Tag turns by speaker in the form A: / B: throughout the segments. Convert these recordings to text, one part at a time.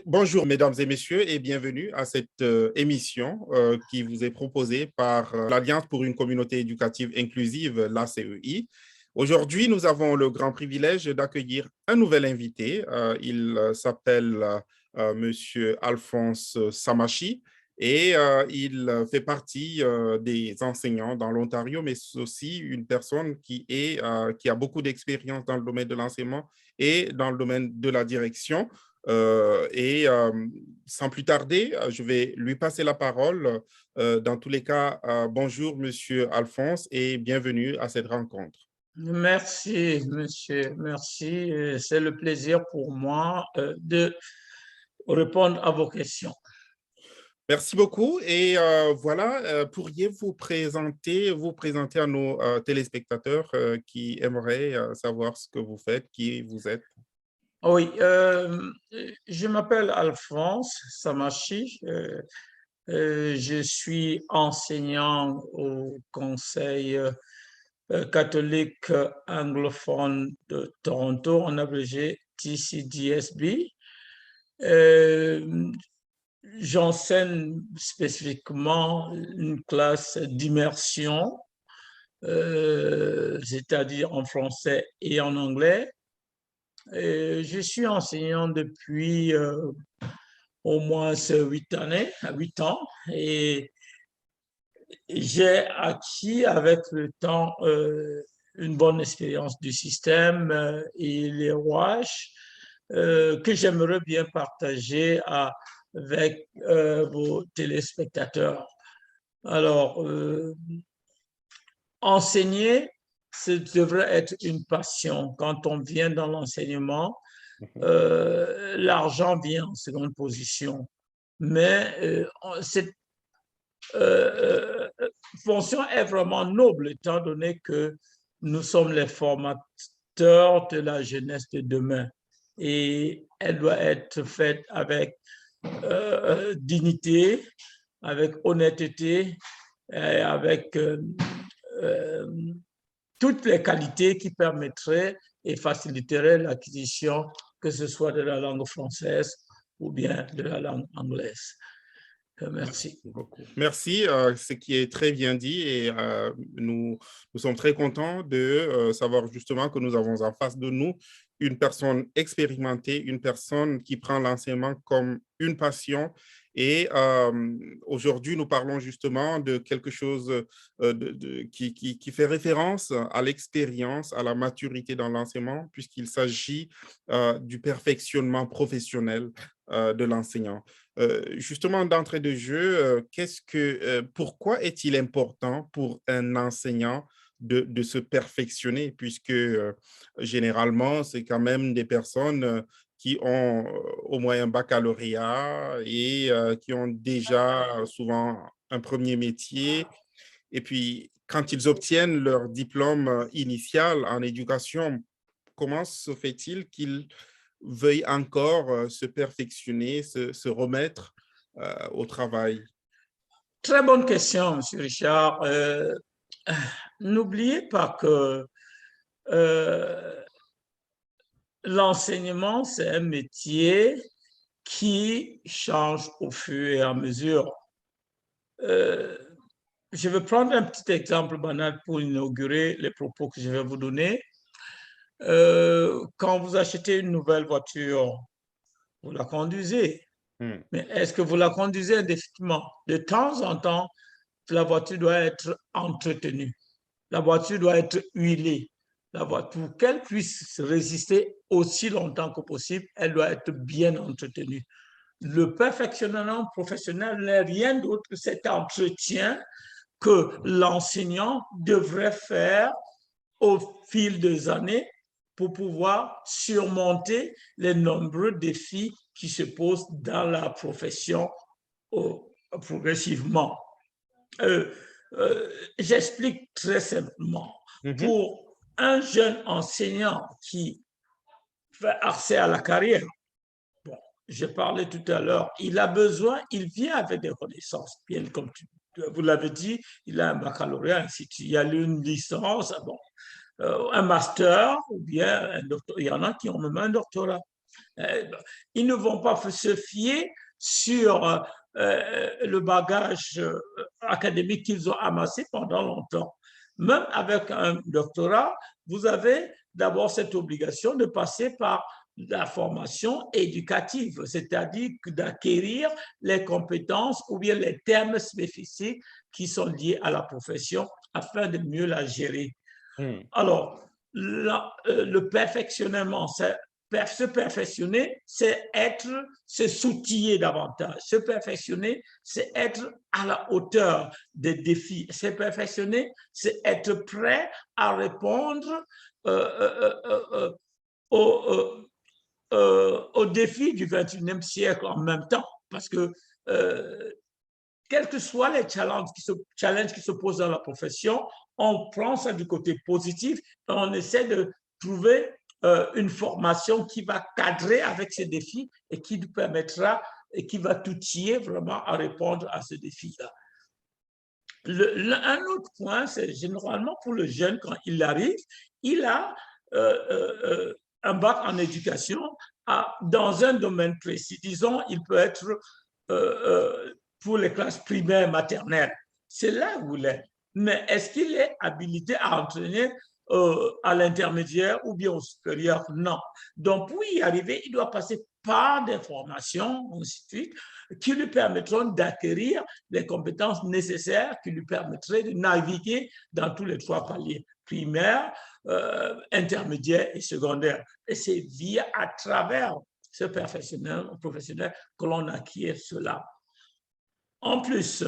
A: Bonjour, mesdames et messieurs, et bienvenue à cette émission qui vous est proposée par l'Alliance pour une communauté éducative inclusive, l'ACEI. Aujourd'hui, nous avons le grand privilège d'accueillir un nouvel invité. Il s'appelle Monsieur Alphonse Samachi et il fait partie des enseignants dans l'Ontario, mais c'est aussi une personne qui a beaucoup d'expérience dans le domaine de l'enseignement et dans le domaine de la direction. Sans plus tarder, je vais lui passer la parole. Dans tous les cas, bonjour, Monsieur Alphonse, et bienvenue à cette rencontre.
B: Merci, monsieur, merci. C'est le plaisir pour moi de répondre à vos questions.
A: Merci beaucoup. Et voilà, pourriez-vous vous présenter à nos téléspectateurs qui aimeraient savoir ce que vous faites, qui vous êtes?
B: Oui, je m'appelle Alphonse Samachi. Je suis enseignant au Conseil catholique anglophone de Toronto, en abrégé TCDSB. J'enseigne spécifiquement une classe d'immersion, c'est-à-dire en français et en anglais. Je suis enseignant depuis au moins 8 ans, et j'ai acquis avec le temps une bonne expérience du système et les rouages que j'aimerais bien partager avec vos téléspectateurs. Alors, enseigner, ce devrait être une passion. Quand on vient dans l'enseignement, l'argent vient en seconde position. Mais cette fonction est vraiment noble, étant donné que nous sommes les formateurs de la jeunesse de demain. Et elle doit être faite avec dignité, avec honnêteté, avec toutes les qualités qui permettraient et faciliteraient l'acquisition, que ce soit de la langue française ou bien de la langue anglaise. Merci.
A: Beaucoup. Merci, ce qui est très bien dit et nous sommes très contents de savoir justement que nous avons en face de nous une personne expérimentée, une personne qui prend l'enseignement comme une passion. Et aujourd'hui, nous parlons justement de quelque chose qui fait référence à l'expérience, à la maturité dans l'enseignement, puisqu'il s'agit du perfectionnement professionnel de l'enseignant. Justement, d'entrée de jeu, pourquoi est-il important pour un enseignant de se perfectionner, puisque généralement, c'est quand même des personnes qui ont au moins un baccalauréat et qui ont déjà souvent un premier métier. Et puis, quand ils obtiennent leur diplôme initial en éducation, comment se fait-il qu'ils veuillent encore se perfectionner, se remettre au travail?
B: Très bonne question, M. Richard. N'oubliez pas que euh, l'enseignement, c'est un métier qui change au fur et à mesure. Euh, je vais prendre un petit exemple banal pour inaugurer les propos que je vais vous donner. Quand vous achetez une nouvelle voiture, vous la conduisez.
A: Hmm.
B: Mais est-ce que vous la conduisez indéfiniment? De temps en temps, la voiture doit être entretenue. La voiture doit être huilée. La voiture, pour qu'elle puisse résister aussi longtemps que possible, elle doit être bien entretenue. Le perfectionnement professionnel n'est rien d'autre que cet entretien que l'enseignant devrait faire au fil des années pour pouvoir surmonter les nombreux défis qui se posent dans la profession progressivement. Euh, J'explique très simplement.
A: Mhm.
B: Pour un jeune enseignant qui fait accès à la carrière, bon, j'ai parlé tout à l'heure, il vient avec des connaissances, bien comme vous l'avez dit, il a un baccalauréat, ainsi de suite. Il y a une licence, bon, un master ou bien un doctorat. Il y en a qui ont même un doctorat. Ils ne vont pas se fier sur le bagage académique qu'ils ont amassé pendant longtemps. Même avec un doctorat, vous avez d'abord cette obligation de passer par la formation éducative, c'est-à-dire d'acquérir les compétences ou bien les termes spécifiques qui sont liés à la profession afin de mieux la gérer. Alors, le perfectionnement, se perfectionner, c'est s'outiller davantage. Se perfectionner, c'est être à la hauteur des défis. Se perfectionner, c'est être prêt à répondre aux défis du 21e siècle en même temps. Parce que quels que soient les challenges qui se posent dans la profession, on prend ça du côté positif et on essaie de trouver une formation qui va cadrer avec ces défis et qui nous permettra et qui va t'outiller vraiment à répondre à ces défis-là. Un autre point, c'est généralement pour le jeune, quand il arrive, il a un bac en éducation dans un domaine précis. Disons, il peut être pour les classes primaires, maternelles. C'est là où il est. Mais est-ce qu'il est habilité à entraîner à l'intermédiaire ou bien au supérieur? Non. Donc, pour y arriver, il doit passer par des formations, ainsi de suite, qui lui permettront d'acquérir les compétences nécessaires qui lui permettraient de naviguer dans tous les trois paliers, primaire, intermédiaire et secondaire. Et c'est à travers ce professionnel que l'on acquiert cela. En plus,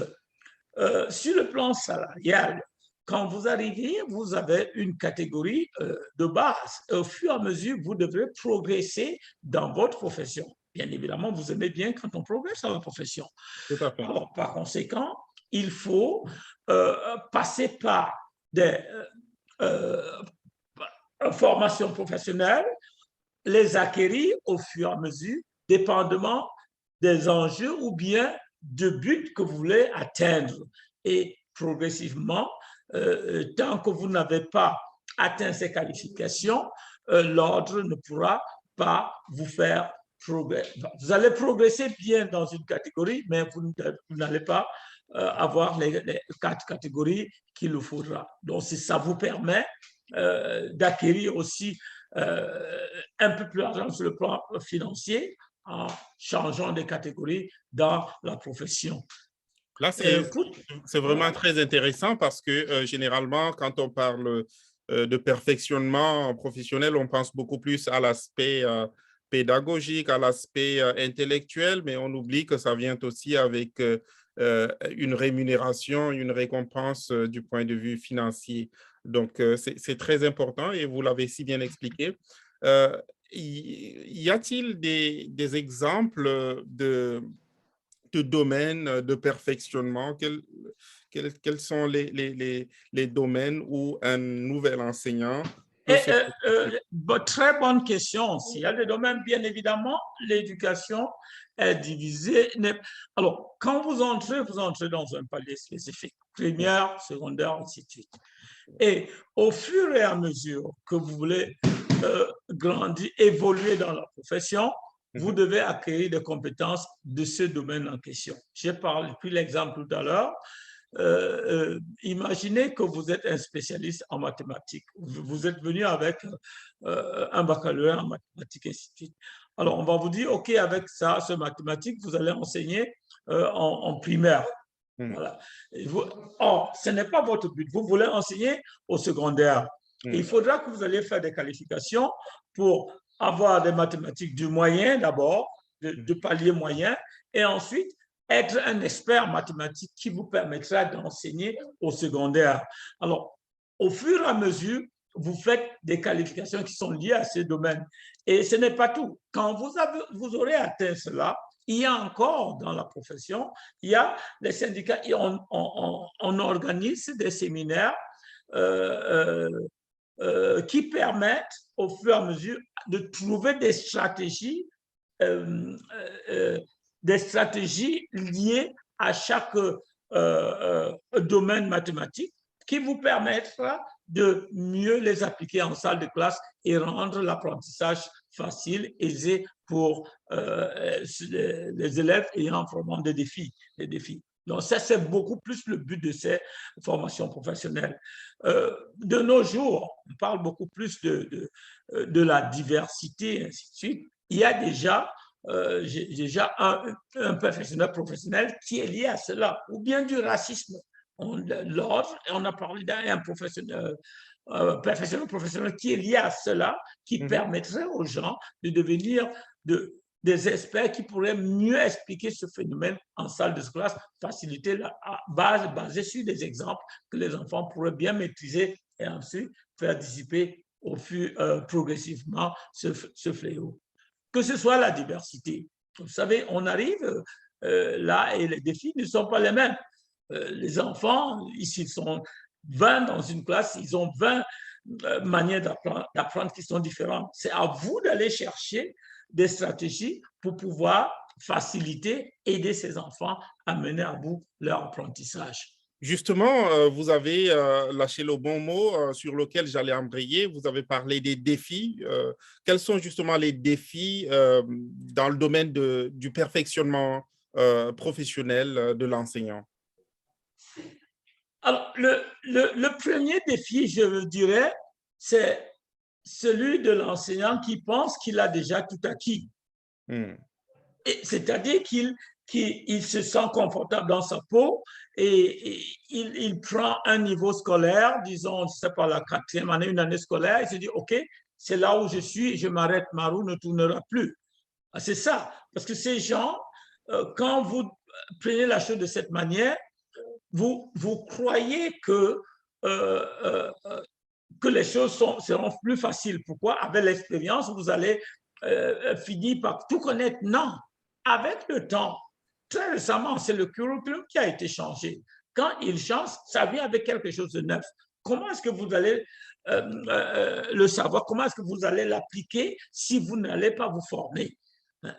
B: sur le plan salarial, quand vous arrivez, vous avez une catégorie de base. Au fur et à mesure, vous devrez progresser dans votre profession. Bien évidemment, vous aimez bien quand on progresse dans la profession.
A: Tout à fait.
B: Alors, par conséquent, il faut passer par des formations professionnelles, les acquérir au fur et à mesure, dépendamment des enjeux ou bien de buts que vous voulez atteindre. Et progressivement, tant que vous n'avez pas atteint ces qualifications, l'ordre ne pourra pas vous faire progresser. Vous allez progresser bien dans une catégorie, mais vous n'allez pas avoir les 4 catégories qu'il vous faudra. Donc, si ça vous permet d'acquérir aussi un peu plus d'argent sur le plan financier en changeant de catégorie dans la profession.
A: Là, c'est vraiment très intéressant parce que généralement, quand on parle de perfectionnement professionnel, on pense beaucoup plus à l'aspect pédagogique, à l'aspect intellectuel, mais on oublie que ça vient aussi avec une rémunération, une récompense du point de vue financier. Donc, c'est très important et vous l'avez si bien expliqué. Y a-t-il des exemples de domaines de perfectionnement? Quels sont les domaines où un nouvel enseignant peut se...
B: Très bonne question. Il y a des domaines, bien évidemment, l'éducation est divisée. Alors, quand vous entrez dans un palier spécifique, primaire, secondaire, ainsi de suite. Et au fur et à mesure que vous voulez grandir, évoluer dans la profession, vous devez acquérir des compétences de ce domaine en question. J'ai pris l'exemple tout à l'heure. Imaginez que vous êtes un spécialiste en mathématiques. Vous êtes venu avec un baccalauréat en mathématiques, ainsi de suite. Alors, on va vous dire, OK, avec ça, ce mathématique, vous allez enseigner en primaire. Voilà. Or, ce n'est pas votre but. Vous voulez enseigner au secondaire. Il faudra que vous alliez faire des qualifications pour avoir des mathématiques du moyen d'abord, de palier moyen, et ensuite être un expert en mathématiques qui vous permettra d'enseigner au secondaire. Alors, au fur et à mesure, vous faites des qualifications qui sont liées à ces domaines. Et ce n'est pas tout. Quand vous aurez atteint cela, il y a encore dans la profession, il y a les syndicats, on organise des séminaires qui permettent au fur et à mesure de trouver des stratégies liées à chaque domaine mathématique qui vous permettra de mieux les appliquer en salle de classe et rendre l'apprentissage facile, aisé pour les élèves ayant vraiment des défis. Donc, ça, c'est beaucoup plus le but de ces formations professionnelles. De nos jours, on parle beaucoup plus de la diversité, et ainsi de suite. Il y a déjà un perfectionneur professionnel qui est lié à cela, ou bien du racisme. On a parlé d'un perfectionneur professionnel qui est lié à cela, qui permettrait aux gens de devenir des experts qui pourraient mieux expliquer ce phénomène en salle de classe, faciliter la base basée sur des exemples que les enfants pourraient bien maîtriser et ensuite faire dissiper progressivement ce fléau. Que ce soit la diversité. Vous savez, on arrive là et les défis ne sont pas les mêmes. Les enfants, ici, ils sont 20 dans une classe, ils ont 20 manières d'apprendre qui sont différentes. C'est à vous d'aller chercher des stratégies pour pouvoir faciliter, aider ces enfants à mener à bout leur apprentissage.
A: Justement, vous avez lâché le bon mot sur lequel j'allais embrayer. Vous avez parlé des défis. Quels sont justement les défis dans le domaine du perfectionnement professionnel de l'enseignant?
B: Alors, le premier défi, je dirais, c'est celui de l'enseignant qui pense qu'il a déjà tout acquis. C'est-à-dire qu'il se sent confortable dans sa peau et il prend un niveau scolaire, disons, je ne sais pas, la 4e année, une année scolaire, il se dit, OK, c'est là où je suis, je m'arrête, ma roue ne tournera plus. C'est ça, parce que ces gens, quand vous prenez la chose de cette manière, vous croyez que les choses seront plus faciles. Pourquoi? Avec l'expérience, vous allez finir par tout connaître. Non, avec le temps, très récemment, c'est le curriculum qui a été changé. Quand il change, ça vient avec quelque chose de neuf. Comment est-ce que vous allez le savoir? Comment est-ce que vous allez l'appliquer si vous n'allez pas vous former?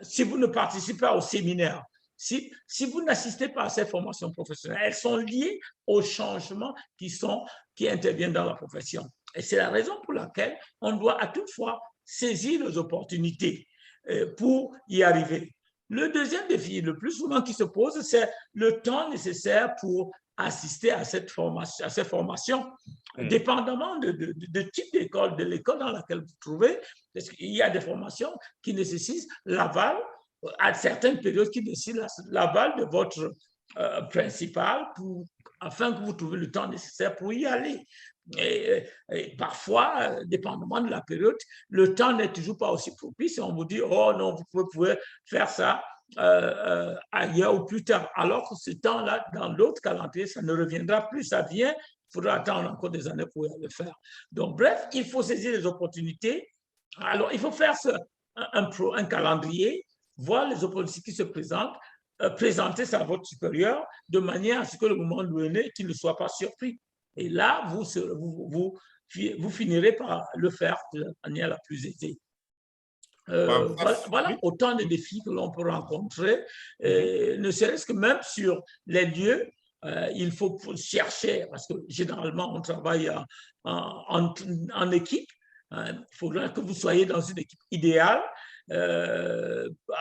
B: Si vous ne participez pas au séminaire? Si vous n'assistez pas à ces formations professionnelles, elles sont liées aux changements qui interviennent dans la profession. Et c'est la raison pour laquelle on doit à toute fois saisir les opportunités pour y arriver. Le deuxième défi, le plus souvent qui se pose, c'est le temps nécessaire pour assister à ces formations, dépendamment de type d'école, de l'école dans laquelle vous trouvez, parce qu'il y a des formations qui nécessitent l'aval à certaines périodes qui décident l'aval de votre principal afin que vous trouviez le temps nécessaire pour y aller. Et parfois, dépendamment de la période, le temps n'est toujours pas aussi propice et on vous dit, oh non, vous pouvez faire ça ailleurs ou plus tard. Alors que ce temps-là, dans l'autre calendrier, ça ne reviendra plus, ça vient, il faudra attendre encore des années pour le faire. Donc, bref, il faut saisir les opportunités. Alors, il faut faire un calendrier, voir les opportunités qui se présentent, présenter ça à votre supérieur de manière à ce que le moment donné, qu'il ne soit pas surpris. Et là, vous finirez par le faire de la manière la plus aisée. Voilà autant de défis que l'on peut rencontrer, ne serait-ce que même sur les lieux, il faut chercher, parce que généralement, on travaille en équipe. Il faudra que vous soyez dans une équipe idéale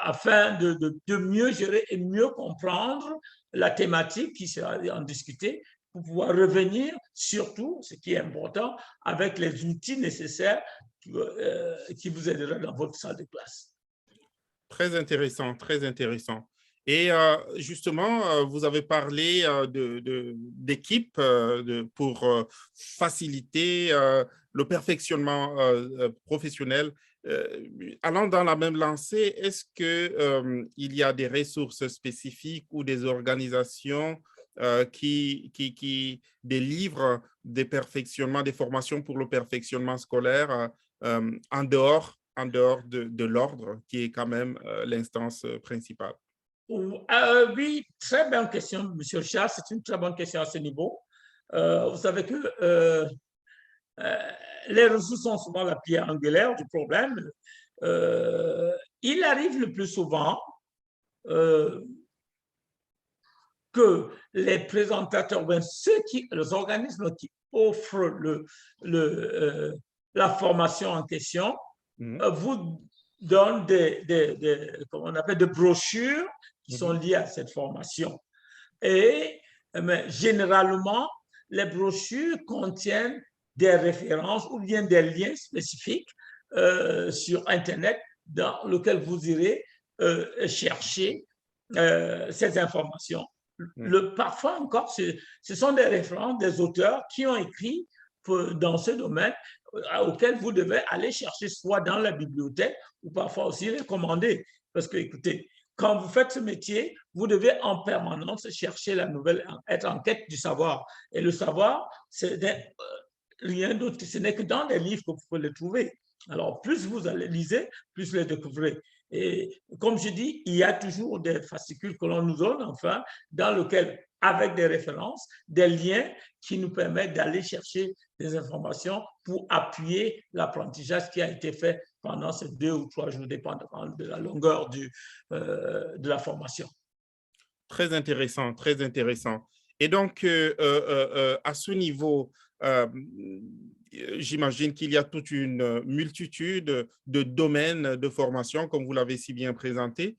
B: afin de mieux gérer et mieux comprendre la thématique qui sera en discutée pour pouvoir revenir, surtout, ce qui est important, avec les outils nécessaires qui vous aideront dans votre salle de classe.
A: Très intéressant, très intéressant. Et justement, vous avez parlé d'équipe pour faciliter le perfectionnement professionnel. Allant dans la même lancée, est-ce qu'il y a des ressources spécifiques ou des organisations qui délivrent des perfectionnements, des formations pour le perfectionnement scolaire en dehors de l'ordre, qui est quand même l'instance principale?
B: Oui, très bonne question, M. Charles. C'est une très bonne question à ce niveau. Vous savez que les ressources sont souvent la pierre angulaire du problème. Il arrive le plus souvent que les présentateurs, les organismes qui offrent la formation en question, vous donne comment on appelle, des brochures qui sont liées à cette formation. Et mais, généralement, les brochures contiennent des références ou bien des liens spécifiques sur Internet dans lesquels vous irez chercher ces informations. Parfois encore, ce sont des références des auteurs qui ont écrit dans ce domaine auxquels vous devez aller chercher soit dans la bibliothèque ou parfois aussi les commander. Parce que, écoutez, quand vous faites ce métier, vous devez en permanence chercher la nouvelle, être en quête du savoir. Et le savoir, c'est rien d'autre, ce n'est que dans les livres que vous pouvez le trouver. Alors, plus vous allez lire, plus les découvrez. Et comme je dis, il y a toujours des fascicules que l'on nous donne, enfin, dans lesquels, avec des références, des liens qui nous permettent d'aller chercher des informations pour appuyer l'apprentissage qui a été fait pendant ces 2 ou 3 jours, dépendamment de la longueur de la formation.
A: Très intéressant, très intéressant. Et donc, à ce niveau, j'imagine qu'il y a toute une multitude de domaines de formation, comme vous l'avez si bien présenté.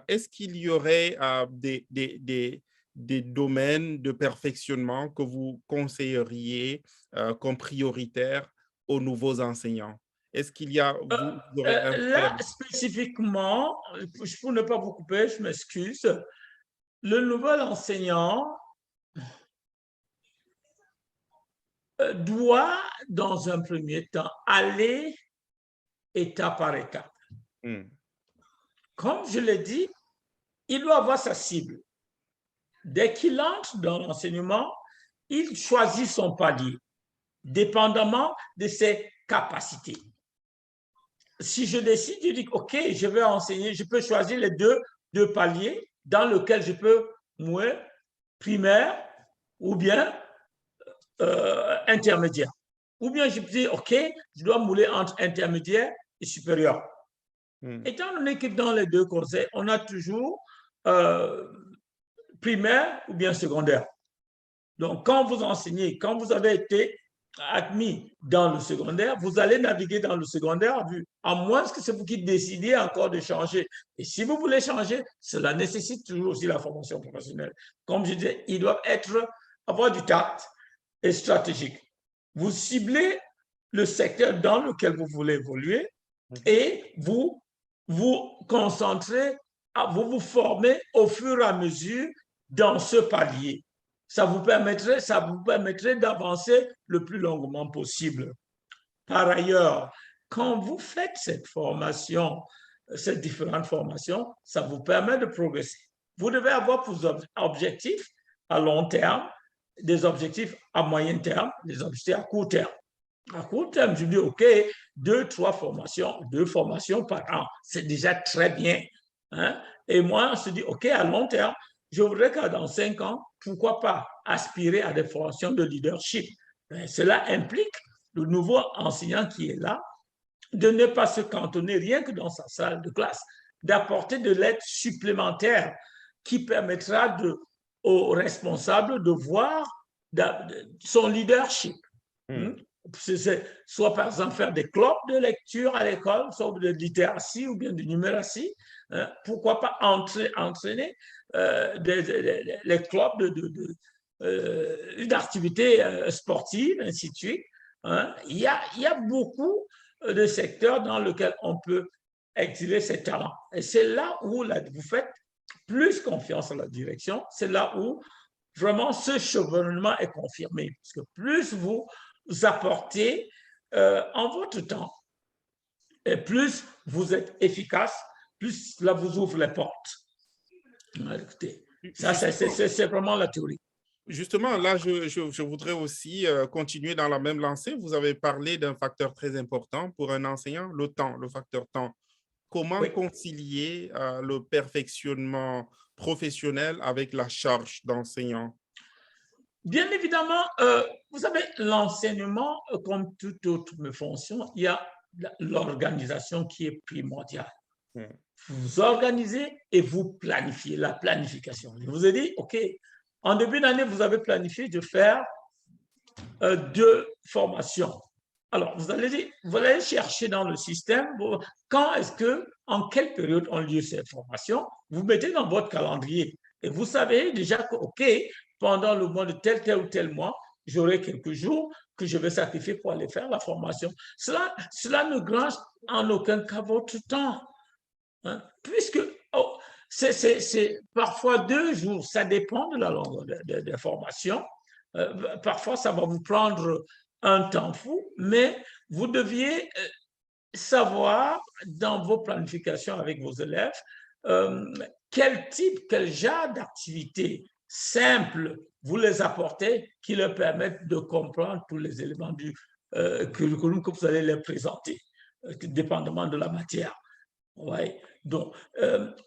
A: Est-ce qu'il y aurait des domaines de perfectionnement que vous conseilleriez comme prioritaires aux nouveaux enseignants? Est-ce qu'il y a, vous aurez un
B: là, spécifiquement, pour ne pas vous couper, je m'excuse, le nouvel enseignant doit, dans un premier temps, aller étape par étape. Comme je l'ai dit, il doit avoir sa cible. Dès qu'il entre dans l'enseignement, il choisit son palier, dépendamment de ses capacités. Si je décide, je dis, OK, je vais enseigner, je peux choisir les deux paliers dans lesquels je peux mouer primaire ou bien intermédiaire. Ou bien je peux dire, OK, je dois mouler entre intermédiaire et supérieur. Étant donné que dans les deux conseils, on a toujours primaire ou bien secondaire. Donc, quand vous enseignez, quand vous avez été admis dans le secondaire, vous allez naviguer dans le secondaire, à moins que c'est vous qui décidez encore de changer. Et si vous voulez changer, cela nécessite toujours aussi la formation professionnelle. Comme je disais, il doit avoir du tact et stratégique. Vous ciblez le secteur dans lequel vous voulez évoluer et vous concentrez, vous formez au fur et à mesure dans ce palier. Ça vous permettrait d'avancer le plus longuement possible. Par ailleurs, quand vous faites cette formation, ces différentes formations, ça vous permet de progresser. Vous devez avoir pour objectifs à long terme, des objectifs à moyen terme, des objectifs à court terme. À court terme, je dis, OK, 2 formations par an, c'est déjà très bien. Hein? Et moi, je dis, OK, à long terme, je voudrais que dans 5 ans, pourquoi pas aspirer à des formations de leadership. Mais cela implique le nouveau enseignant qui est là de ne pas se cantonner rien que dans sa salle de classe, d'apporter de l'aide supplémentaire qui permettra aux responsables de voir son leadership. Soit par exemple faire des clubs de lecture à l'école, soit de littératie ou bien de numératie. Pourquoi pas entraîner les clubs d'activités sportives, ainsi de suite. Il y a beaucoup de secteurs dans lesquels on peut exhiber ses talents. Et c'est là où vous faites plus confiance à la direction. C'est là où vraiment ce chevronnement est confirmé. Parce que plus vous apportez en votre temps, et plus vous êtes efficace, plus cela vous ouvre les portes. Écoutez, ça, c'est vraiment la théorie.
A: Justement, là, je voudrais aussi continuer dans la même lancée. Vous avez parlé d'un facteur très important pour un enseignant, le temps, le facteur temps. Comment concilier le perfectionnement professionnel avec la charge d'enseignant?
B: Bien évidemment, vous savez, l'enseignement, comme toute autre fonction, il y a l'organisation qui est primordiale. Vous organisez et vous planifiez, la planification. Je vous ai dit, OK, en début d'année, vous avez planifié de faire 2 formations Alors, vous allez chercher dans le système quand est-ce que, en quelle période ont lieu ces formations. Vous mettez dans votre calendrier et vous savez déjà que, OK, pendant le mois de tel ou tel mois, j'aurai quelques jours que je vais sacrifier pour aller faire la formation. Cela ne grange en aucun cas votre temps, hein, puisque oh, c'est parfois 2 jours, ça dépend de la longueur de formation. Parfois, ça va vous prendre un temps fou, mais vous deviez savoir dans vos planifications avec vos élèves quel genre d'activité simple vous les apportez qui leur permettent de comprendre tous les éléments du curriculum que vous allez leur présenter, dépendamment de la matière. Ouais. Donc,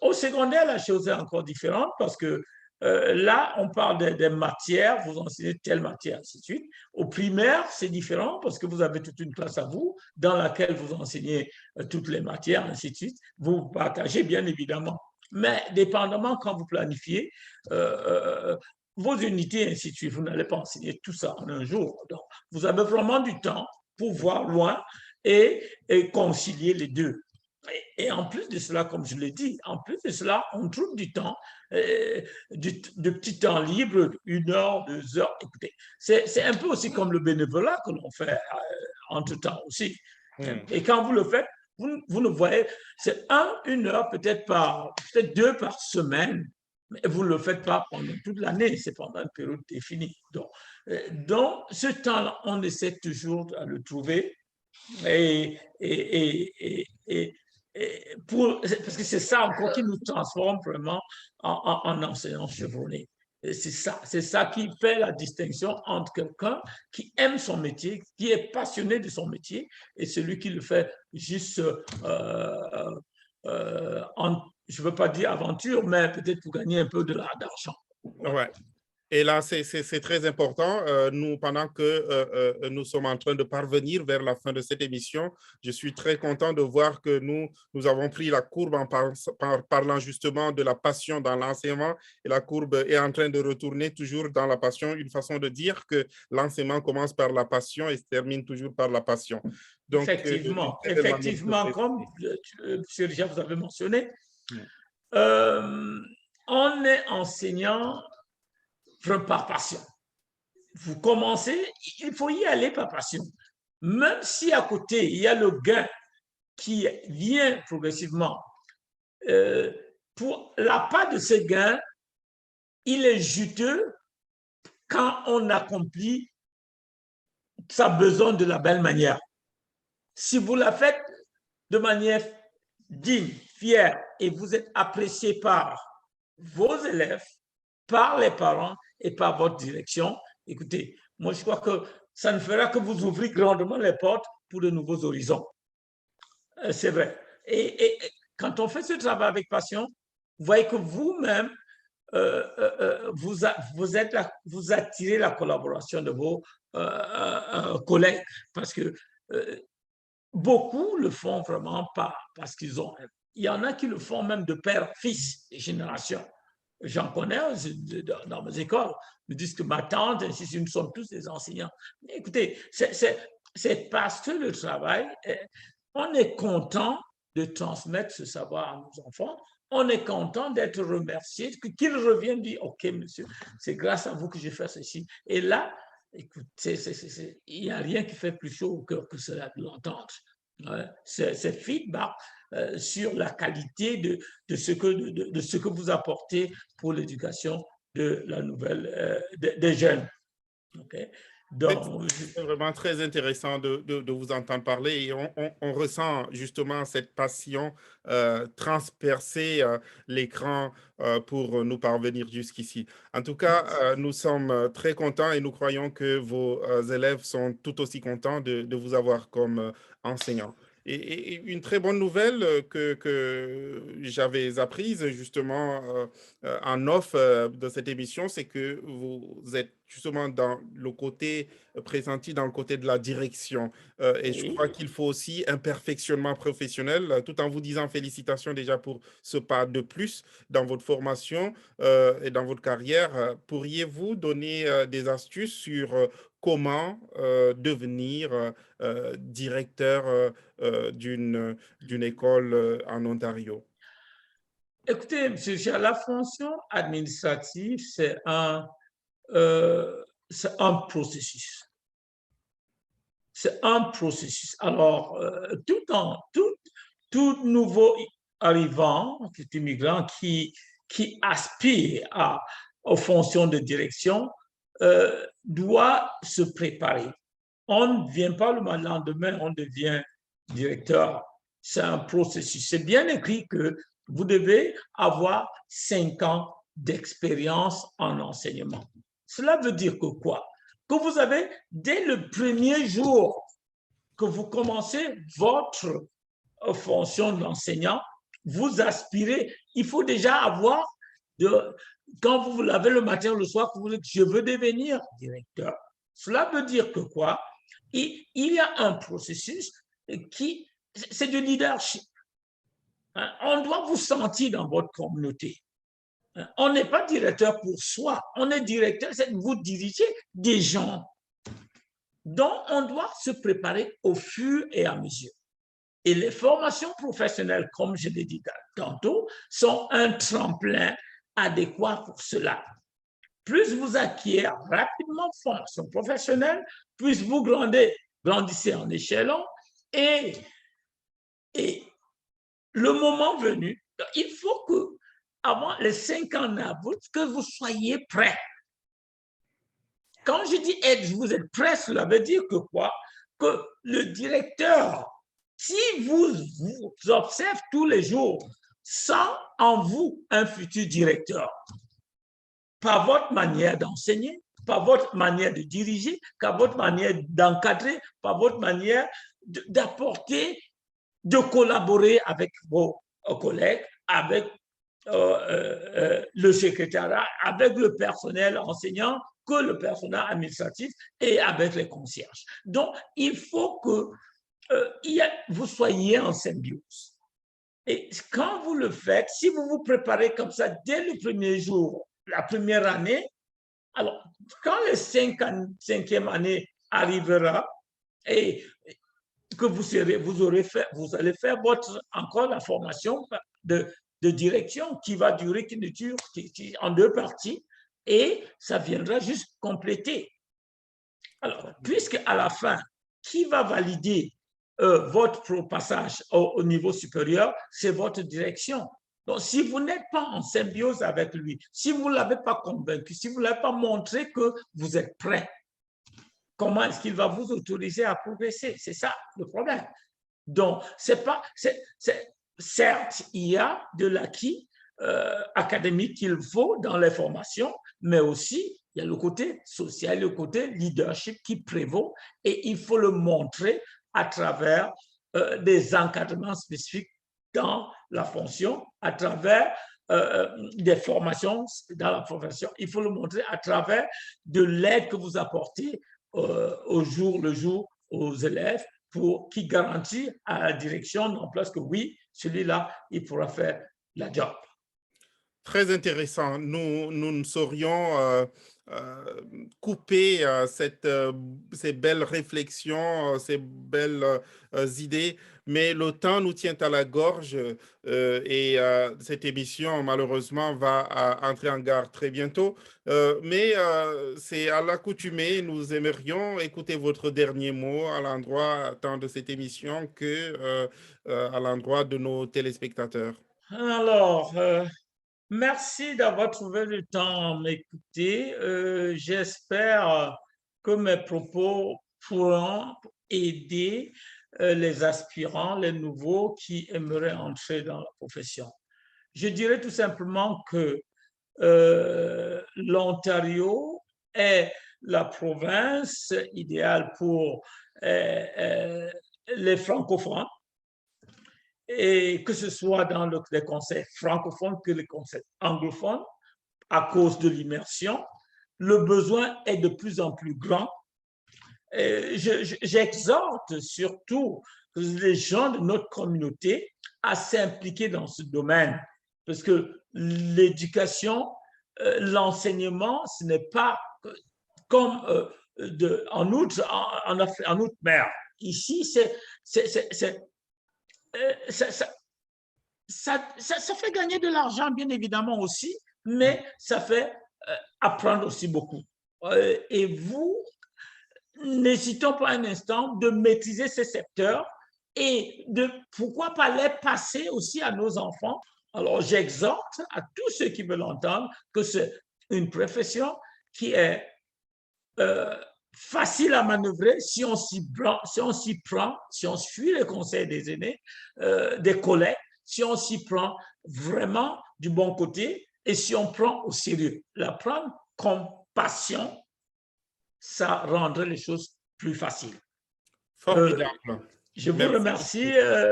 B: au secondaire, la chose est encore différente parce que là, on parle des matières, vous enseignez telle matière, ainsi de suite. Au primaire, c'est différent parce que vous avez toute une classe à vous dans laquelle vous enseignez toutes les matières, ainsi de suite. Vous partagez, bien évidemment. Mais dépendamment, quand vous planifiez vos unités, ainsi de suite, vous n'allez pas enseigner tout ça en un jour. Donc, vous avez vraiment du temps pour voir loin et concilier les deux. Et en plus de cela, comme je l'ai dit, en plus de cela, on trouve du temps, de petits temps libres, 1 heure, 2 heures. Écoutez, c'est un peu aussi comme le bénévolat que l'on fait entre-temps aussi. Et quand vous le faites, vous le voyez, c'est 1 heure peut-être 2 par semaine, mais vous ne le faites pas pendant toute l'année, c'est pendant une période définie. Donc ce temps-là, on essaie toujours de le trouver et, et, et, parce que c'est ça encore qui nous transforme vraiment en enseignants chevronnés. C'est ça qui fait la distinction entre quelqu'un qui aime son métier, qui est passionné de son métier, et celui qui le fait juste, je ne veux pas dire aventure, mais peut-être pour gagner un peu d'argent.
A: Ouais. Et là, c'est très important. Nous, pendant que nous sommes en train de parvenir vers la fin de cette émission, je suis très content de voir que nous avons pris la courbe en parlant justement de la passion dans l'enseignement, et la courbe est en train de retourner toujours dans la passion, une façon de dire que l'enseignement commence par la passion et se termine toujours par la passion.
B: Donc, effectivement, comme M. Richard vous avez mentionné, on est enseignant par passion. Vous commencez, il faut y aller par passion. Même si à côté, il y a le gain qui vient progressivement, pour la part de ce gain, il est juteux quand on accomplit sa besogne de la belle manière. Si vous la faites de manière digne, fière, et vous êtes apprécié par vos élèves, par les parents et par votre direction, écoutez, moi je crois que ça ne fera que vous ouvrir grandement les portes pour de nouveaux horizons. C'est vrai. Et quand on fait ce travail avec passion, vous voyez que vous-même, vous attirez la collaboration de vos collègues parce que beaucoup le font vraiment pas parce qu'ils ont. Il y en a qui le font même de père-fils, des générations. J'en connais dans mes écoles. Ils me disent que ma tante, ainsi de suite, nous sommes tous des enseignants. Mais écoutez, c'est parce que le travail, on est content de transmettre ce savoir à nos enfants. On est content d'être remercié, qu'ils reviennent dire, OK, monsieur, c'est grâce à vous que j'ai fait ceci. Et là, écoute, il n'y a rien qui fait plus chaud au cœur que cela de l'entendre. C'est feedback sur la qualité de ce que vous apportez pour l'éducation de la nouvelle des jeunes. Okay?
A: Donc, c'est vraiment très intéressant de vous entendre parler, et on ressent justement cette passion transpercer l'écran pour nous parvenir jusqu'ici. En tout cas, nous sommes très contents et nous croyons que vos élèves sont tout aussi contents de vous avoir comme enseignant. Et une très bonne nouvelle que j'avais apprise justement en off de cette émission, c'est que vous êtes justement dans le côté pressenti, dans le côté de la direction. Et je
B: Oui.
A: crois qu'il faut aussi un perfectionnement professionnel, tout en vous disant félicitations déjà pour ce pas de plus dans votre formation et dans votre carrière. Pourriez-vous donner des astuces sur comment devenir directeur d'une école en Ontario?
B: Écoutez, M. Chia, la fonction administrative, euh, c'est un processus. C'est un processus. Alors, tout nouveau arrivant, tout immigrant qui aspire aux fonctions de direction doit se préparer. On ne vient pas le lendemain, on devient directeur. C'est un processus. C'est bien écrit que vous devez avoir 5 ans d'expérience en enseignement. Cela veut dire que quoi? Que vous avez, dès le premier jour que vous commencez votre fonction d'enseignant, vous aspirez, il faut déjà avoir, quand vous vous lavez le matin ou le soir, vous dites, je veux devenir directeur. Cela veut dire que quoi? Il y a un processus qui, c'est du leadership. On doit vous sentir dans votre communauté. On n'est pas directeur pour soi, on est directeur, c'est vous dirigez des gens. Donc, on doit se préparer au fur et à mesure. Et les formations professionnelles, comme je l'ai dit tantôt, sont un tremplin adéquat pour cela. Plus vous acquièrent rapidement formation professionnelle, plus vous grandissez en échelon et le moment venu, il faut que, avant les 5 ans n'aboutent, que vous soyez prêts. Quand je dis être, vous êtes prêt, cela veut dire que quoi? Que le directeur, si vous observe tous les jours, sent en vous un futur directeur. Par votre manière d'enseigner, par votre manière de diriger, par votre manière d'encadrer, par votre manière d'apporter, de collaborer avec vos collègues, avec le secrétariat, avec le personnel enseignant, que le personnel administratif et avec les concierges. Donc, il faut que vous soyez en symbiose. Et quand vous le faites, si vous vous préparez comme ça dès le premier jour, la première année, alors quand la 5e année arrivera et que vous allez faire encore la formation de direction qui va durer, en 2 parties, et ça viendra juste compléter. Alors, puisque à la fin, qui va valider votre passage au niveau supérieur, c'est votre direction. Donc, si vous n'êtes pas en symbiose avec lui, si vous ne l'avez pas convaincu, si vous ne l'avez pas montré que vous êtes prêt, comment est-ce qu'il va vous autoriser à progresser? C'est ça le problème. Donc, certes, il y a de l'acquis académique qu'il faut dans les formations, mais aussi il y a le côté social, le côté leadership qui prévaut et il faut le montrer à travers des encadrements spécifiques dans la fonction, à travers des formations dans la profession. Il faut le montrer à travers de l'aide que vous apportez au jour le jour aux élèves qui garantit à la direction d'emploi que oui, celui-là, il pourra faire la job.
A: Très intéressant. Nous ne saurions euh, couper ces belles réflexions, ces belles idées, mais le temps nous tient à la gorge et cette émission, malheureusement, va entrer en gare très bientôt. Mais c'est à l'accoutumée, nous aimerions écouter votre dernier mot à l'endroit tant de cette émission que à l'endroit de nos téléspectateurs.
B: Alors, merci d'avoir trouvé le temps à m'écouter. J'espère que mes propos pourront aider les aspirants, les nouveaux qui aimeraient entrer dans la profession. Je dirais tout simplement que l'Ontario est la province idéale pour les francophones, et que ce soit dans les conseils francophones que les conseils anglophones, à cause de l'immersion, le besoin est de plus en plus grand. J'exhorte surtout les gens de notre communauté à s'impliquer dans ce domaine, parce que l'éducation, l'enseignement, ce n'est pas comme en outre-mer. Ici, ça fait gagner de l'argent, bien évidemment aussi, mais ça fait apprendre aussi beaucoup. Et vous, n'hésitons pas un instant de maîtriser ces secteurs et de pourquoi pas les passer aussi à nos enfants. Alors, j'exhorte à tous ceux qui veulent entendre que c'est une profession qui est facile à manœuvrer si on s'y prend, si on suit les conseils des aînés, des collègues, si on s'y prend vraiment du bon côté et si on prend au sérieux. La prendre comme passion, ça rendrait les choses plus faciles.
A: Formidable.
B: Je vous remercie.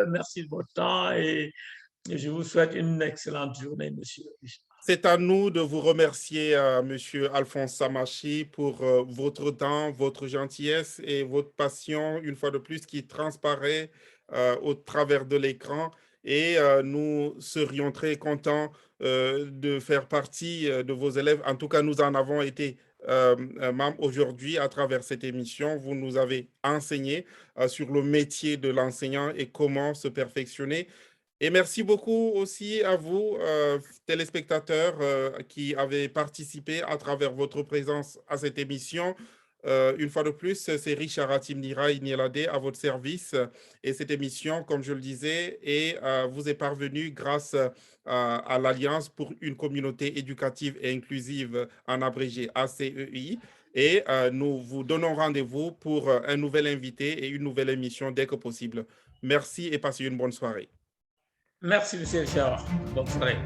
B: Merci de votre temps et je vous souhaite une excellente journée, monsieur.
A: C'est à nous de vous remercier, monsieur Alphonse Samachi, pour votre temps, votre gentillesse et votre passion, une fois de plus, qui transparaît au travers de l'écran. Et nous serions très contents de faire partie de vos élèves. En tout cas, nous en avons été membres aujourd'hui à travers cette émission. Vous nous avez enseigné sur le métier de l'enseignant et comment se perfectionner. Et merci beaucoup aussi à vous, téléspectateurs, qui avez participé à travers votre présence à cette émission. Une fois de plus, c'est Richard Atimnira Inieladé à votre service. Et cette émission, comme je le disais, vous est parvenue grâce à l'Alliance pour une communauté éducative et inclusive, en abrégé ACEI. Et nous vous donnons rendez-vous pour un nouvel invité et une nouvelle émission dès que possible. Merci et passez une bonne soirée.
B: Merci, monsieur Richard. Bonne soirée.